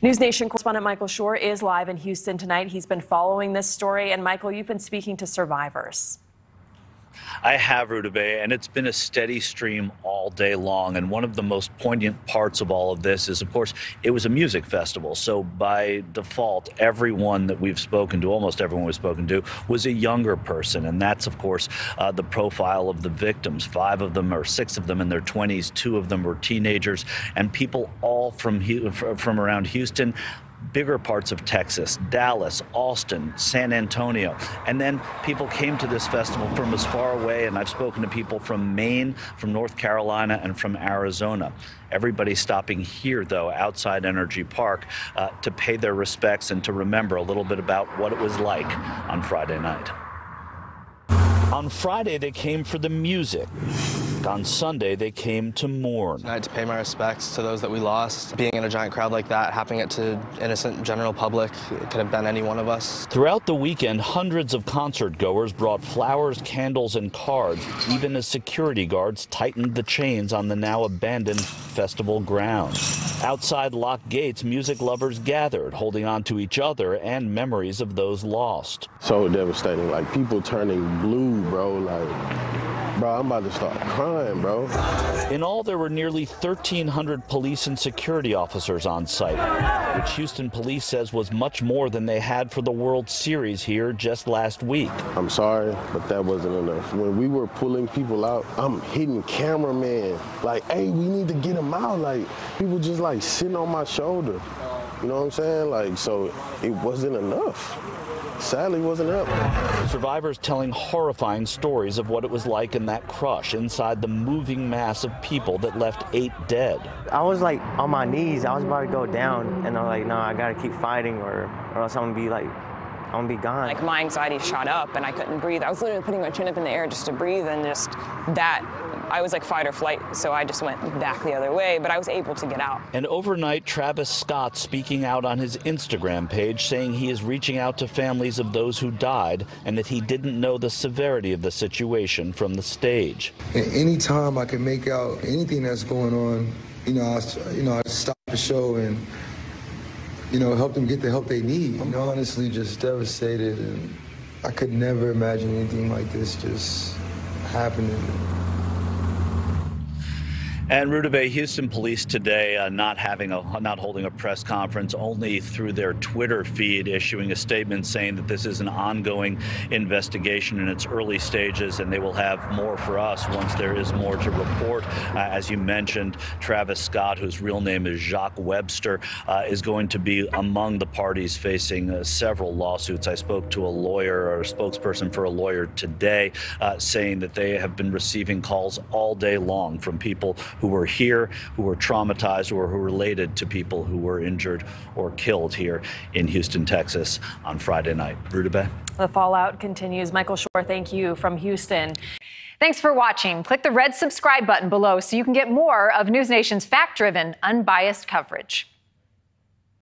NewsNation correspondent Michael Shore is live in Houston tonight. He's been following this story. And Michael, you've been speaking to survivors. I have, Rutabaga, and it's been a steady stream all day long. And one of the most poignant parts of all of this is, of course, it was a music festival. So by default, everyone that we've spoken to, almost everyone we've spoken to, was a younger person. And that's, of course, the profile of the victims. 5 of them or 6 of them in their 20s, 2 of them were teenagers, and people all from around Houston, bigger parts of Texas, Dallas, Austin, San Antonio. And then people came to this festival from as far away, and I've spoken to people from Maine, from North Carolina, and from Arizona. Everybody stopping here, though, outside Energy Park, to pay their respects and to remember a little bit about what it was like on Friday night. On Friday, they came for the music. On Sunday, they came to mourn. Tonight to pay my respects to those that we lost. Being in a giant crowd like that, happening it to innocent general public, it could have been any one of us. Throughout the weekend, hundreds of concert goers brought flowers, candles, and cards, even as security guards tightened the chains on the now abandoned festival grounds. Outside locked gates, music lovers gathered, holding on to each other and memories of those lost. So devastating, like people turning blue, bro, like, bro, I'm about to start crying, bro. In all, there were nearly 1,300 police and security officers on site, which Houston police says was much more than they had for the World Series here just last week. I'm sorry, but that wasn't enough. When we were pulling people out, I'm hitting cameraman, like, hey, we need to get them out. Like, people just like sitting on my shoulder. You know what I'm saying? Like, so it wasn't enough. Sadly, wasn't enough. Survivors telling horrifying stories of what it was like in that crush inside the moving mass of people that left 8 dead. I was like on my knees. I was about to go down, and I'm like, no, I gotta keep fighting, or else I'm gonna be gone. Like, my anxiety shot up and I couldn't breathe. I was literally putting my chin up in the air just to breathe, and just that, I was like fight or flight, so I just went back the other way, but I was able to get out. And overnight, Travis Scott speaking out on his Instagram page, saying he is reaching out to families of those who died and that he didn't know the severity of the situation from the stage. And anytime I can make out anything that's going on, I stop the show and help them get the help they need. I'm honestly just devastated, and I could never imagine anything like this just happening. And Rutabaga, Houston police today not holding a press conference, only through their Twitter feed issuing a statement saying that this is an ongoing investigation in its early stages, and they will have more for us once there is more to report. As you mentioned, Travis Scott, whose real name is Jacques Webster, is going to be among the parties facing several lawsuits. I spoke to a lawyer or a spokesperson for a lawyer today saying that they have been receiving calls all day long from people who were here, who were traumatized, or who were related to people who were injured or killed here in Houston, Texas on Friday night. Rutabaga? The fallout continues. Michael Shore, thank you from Houston. Thanks for watching. Click the red subscribe button below so you can get more of NewsNation's fact-driven, unbiased coverage.